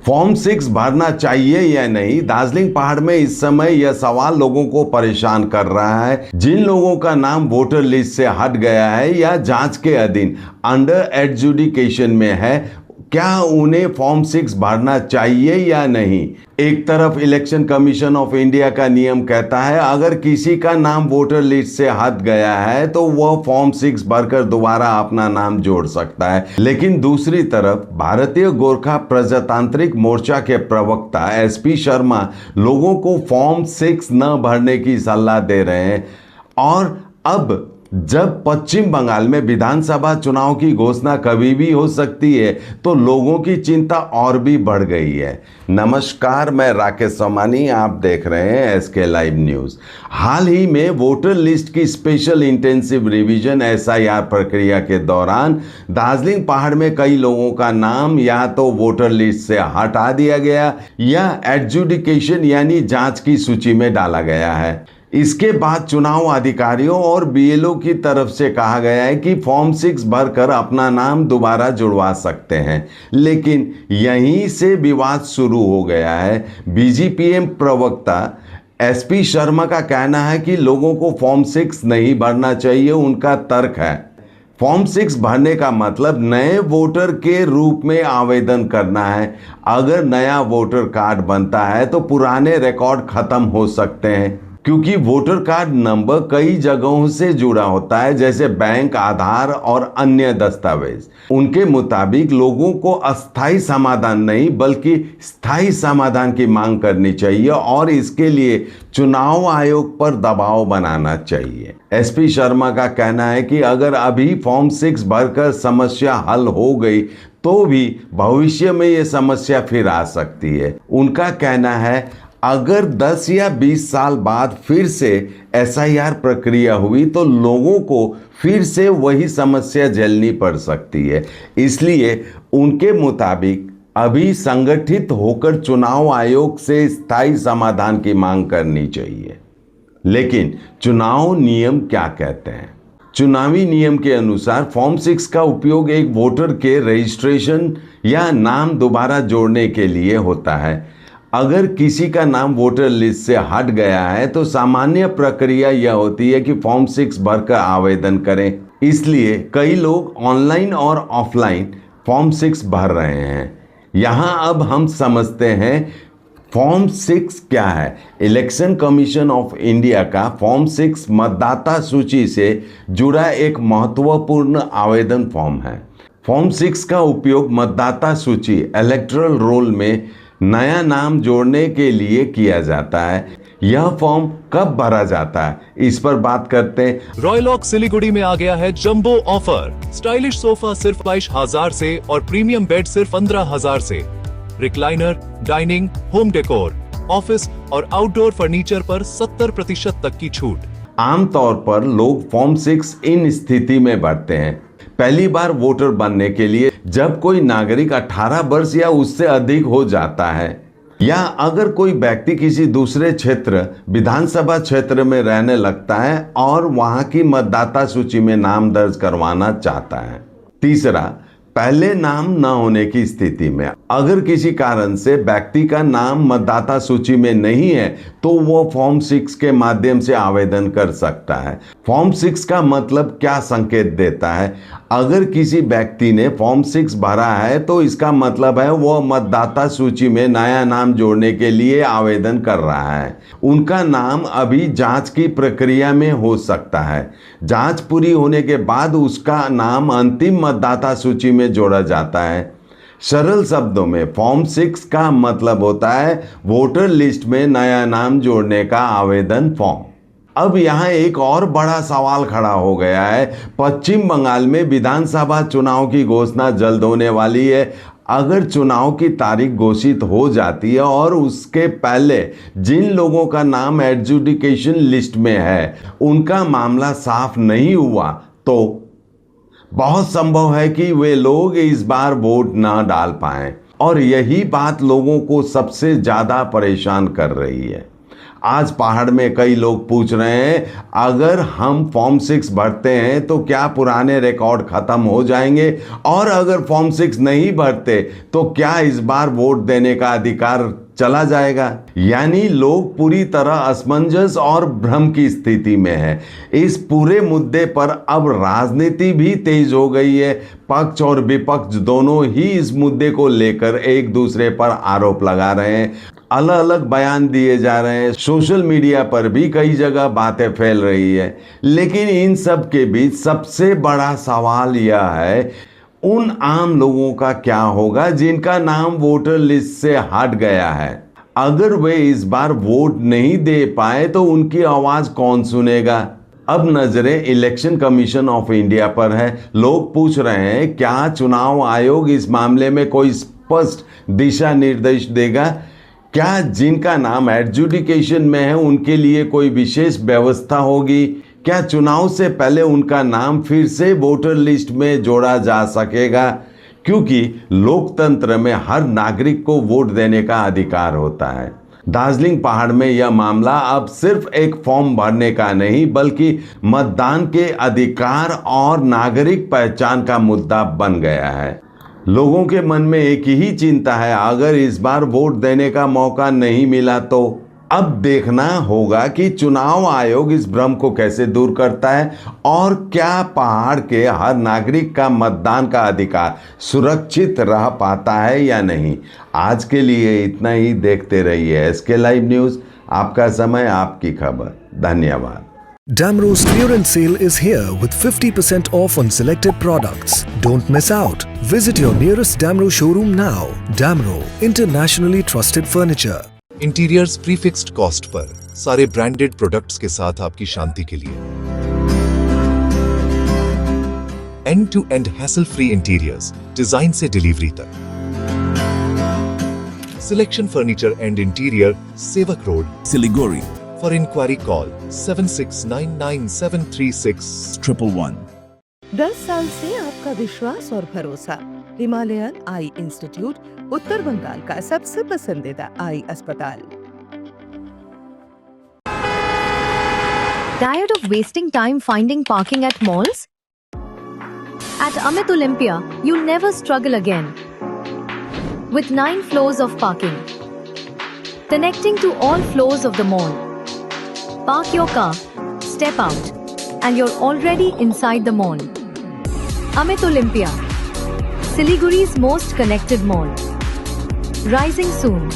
Form 6 भरना चाहिए या नहीं? दार्जिलिंग पहाड़ में इस समय यह सवाल लोगों को परेशान कर रहा है। जिन लोगों का नाम वोटर लिस्ट से हट गया है या जांच के अधीन अंडर एडजुडिकेशन में है, क्या उन्हें फॉर्म 6 भरना चाहिए या नहीं? एक तरफ इलेक्शन कमीशन ऑफ इंडिया का नियम कहता है अगर किसी का नाम वोटर लिस्ट से हट गया है तो वह फॉर्म 6 भरकर दोबारा अपना नाम जोड़ सकता है। लेकिन दूसरी तरफ भारतीय गोरखा प्रजातांत्रिक मोर्चा के प्रवक्ता एसपी शर्मा लोगों को फॉर्म 6 न भरने की सलाह दे रहे हैं। और अब जब पश्चिम बंगाल में विधानसभा चुनाव की घोषणा कभी भी हो सकती है तो लोगों की चिंता और भी बढ़ गई है। नमस्कार, मैं राकेश सोमानी, आप देख रहे हैं एसके लाइव न्यूज। हाल ही में वोटर लिस्ट की स्पेशल इंटेंसिव रिवीजन एसआईआर प्रक्रिया के दौरान दार्जिलिंग पहाड़ में कई लोगों का नाम या तो वोटर लिस्ट से हटा दिया गया या एडजुडिकेशन यानी जांच की सूची में डाला गया है। इसके बाद चुनाव अधिकारियों और बीएलओ की तरफ से कहा गया है कि फॉर्म 6 भरकर अपना नाम दोबारा जुड़वा सकते हैं। लेकिन यहीं से विवाद शुरू हो गया है। बीजीपीएम प्रवक्ता एसपी शर्मा का कहना है कि लोगों को फॉर्म 6 नहीं भरना चाहिए। उनका तर्क है फॉर्म 6 भरने का मतलब नए वोटर के रूप में आवेदन करना है। अगर नया वोटर कार्ड बनता है तो पुराने रिकॉर्ड खत्म हो सकते हैं, क्योंकि वोटर कार्ड नंबर कई जगहों से जुड़ा होता है, जैसे बैंक, आधार और अन्य दस्तावेज। उनके मुताबिक लोगों को अस्थायी समाधान नहीं बल्कि स्थायी समाधान की मांग करनी चाहिए और इसके लिए चुनाव आयोग पर दबाव बनाना चाहिए। एसपी शर्मा का कहना है कि अगर अभी फॉर्म 6 भरकर समस्या हल हो गई तो भी भविष्य में ये समस्या फिर आ सकती है। उनका कहना है अगर 10 या 20 साल बाद फिर से एसआईआर प्रक्रिया हुई तो लोगों को फिर से वही समस्या झेलनी पड़ सकती है। इसलिए उनके मुताबिक अभी संगठित होकर चुनाव आयोग से स्थायी समाधान की मांग करनी चाहिए। लेकिन चुनाव नियम क्या कहते हैं? चुनावी नियम के अनुसार फॉर्म 6 का उपयोग एक वोटर के रजिस्ट्रेशन या नाम दोबारा जोड़ने के लिए होता है। अगर किसी का नाम वोटर लिस्ट से हट गया है तो सामान्य प्रक्रिया यह होती है कि फॉर्म 6 भरकर आवेदन करें। इसलिए कई लोग ऑनलाइन और ऑफलाइन फॉर्म 6 भर रहे हैं। यहाँ अब हम समझते हैं फॉर्म 6 क्या है। इलेक्शन कमीशन ऑफ इंडिया का फॉर्म 6 मतदाता सूची से जुड़ा एक महत्वपूर्ण आवेदन फॉर्म है। फॉर्म 6 का उपयोग मतदाता सूची इलेक्टोरल रोल में नया नाम जोड़ने के लिए किया जाता है। यह फॉर्म कब भरा जाता है, इस पर बात करते हैं। रॉयल ओक सिलीगुड़ी में आ गया है जंबो ऑफर। स्टाइलिश सोफा सिर्फ 22,000 से और प्रीमियम बेड सिर्फ 15,000 से। Recliner, dining, home decor, office और आउटडोर फर्नीचर पर 70% तक की छूट। आमतौर पर लोग फॉर्म 6 इन स्थिति में भरते हैं। पहली बार वोटर बनने के लिए, जब कोई नागरिक 18 वर्ष या उससे अधिक हो जाता है, या अगर कोई व्यक्ति किसी दूसरे क्षेत्र विधानसभा क्षेत्र में रहने लगता है और वहां की मतदाता सूची में नाम दर्ज करवाना चाहता है। तीसरा, पहले नाम न होने की स्थिति में, अगर किसी कारण से व्यक्ति का नाम मतदाता सूची में नहीं है तो वो फॉर्म 6 के माध्यम से आवेदन कर सकता है। फॉर्म 6 का मतलब क्या संकेत देता है? अगर किसी व्यक्ति ने फॉर्म 6 भरा है तो इसका मतलब है वह मतदाता सूची में नया नाम जोड़ने के लिए आवेदन कर रहा है। उनका नाम अभी जांच की प्रक्रिया में हो सकता है। जांच पूरी होने के बाद उसका नाम अंतिम मतदाता सूची में जोड़ा जाता है। सरल शब्दों में फॉर्म 6 का मतलब होता है वोटर लिस्ट में नया नाम जोड़ने का आवेदन फॉर्म। अब यहाँ एक और बड़ा सवाल खड़ा हो गया है। पश्चिम बंगाल में विधानसभा चुनाव की घोषणा जल्द होने वाली है। अगर चुनाव की तारीख घोषित हो जाती है और उसके पहले जिन लोगों का नाम एडजुडिकेशन लिस्ट में है उनका मामला साफ नहीं हुआ तो बहुत संभव है कि वे लोग इस बार वोट ना डाल पाएं। और यही बात लोगों को सबसे ज़्यादा परेशान कर रही है। आज पहाड़ में कई लोग पूछ रहे हैं, अगर हम फॉर्म 6 भरते हैं तो क्या पुराने रिकॉर्ड खत्म हो जाएंगे, और अगर फॉर्म 6 नहीं भरते तो क्या इस बार वोट देने का अधिकार चला जाएगा। यानी लोग पूरी तरह असमंजस और भ्रम की स्थिति में है। इस पूरे मुद्दे पर अब राजनीति भी तेज हो गई है। पक्ष और विपक्ष दोनों ही इस मुद्दे को लेकर एक दूसरे पर आरोप लगा रहे हैं, अलग अलग बयान दिए जा रहे हैं। सोशल मीडिया पर भी कई जगह बातें फैल रही है। लेकिन इन सब के बीच सबसे बड़ा सवाल यह है, उन आम लोगों का क्या होगा जिनका नाम वोटर लिस्ट से हट गया है। अगर वे इस बार वोट नहीं दे पाए तो उनकी आवाज कौन सुनेगा। अब नजरें इलेक्शन कमीशन ऑफ इंडिया पर है। लोग पूछ रहे हैं, क्या चुनाव आयोग इस मामले में कोई स्पष्ट दिशा निर्देश देगा। क्या जिनका नाम एडजुडिकेशन में है उनके लिए कोई विशेष व्यवस्था होगी। क्या चुनाव से पहले उनका नाम फिर से वोटर लिस्ट में जोड़ा जा सकेगा, क्योंकि लोकतंत्र में हर नागरिक को वोट देने का अधिकार होता है। दार्जिलिंग पहाड़ में यह मामला अब सिर्फ एक फॉर्म भरने का नहीं बल्कि मतदान के अधिकार और नागरिक पहचान का मुद्दा बन गया है। लोगों के मन में एक ही चिंता है, अगर इस बार वोट देने का मौका नहीं मिला तो। अब देखना होगा कि चुनाव आयोग इस भ्रम को कैसे दूर करता है और क्या पहाड़ के हर नागरिक का मतदान का अधिकार सुरक्षित रह पाता है या नहीं। आज के लिए इतना ही। देखते रहिए SK लाइव न्यूज़, आपका समय आपकी खबर। धन्यवाद। Damro's clearance sale is here with 50% off on selected products. Don't miss out. Visit your nearest Damro showroom now. Damro, internationally trusted furniture. Interiors prefixed cost per, सारे ब्रांडेड प्रोडक्ट्स के साथ आपकी शांति के लिए। End to end hassle free interiors, design से delivery तक। Selection furniture and interior, Sevoke road, Siliguri, for inquiry call 7699736111। 10 साल से आपका विश्वास और भरोसा। हिमालयन आई इंस्टीट्यूट, उत्तर बंगाल का सबसे पसंदीदा आई अस्पताल। Tired of wasting time finding parking at malls? At Amit Olympia, you'll never struggle again. With 9 floors of parking, connecting to all floors of the mall. Park your car, step out, and you're already inside the mall. Amit Olympia, Siliguri's most connected mall. Rising soon.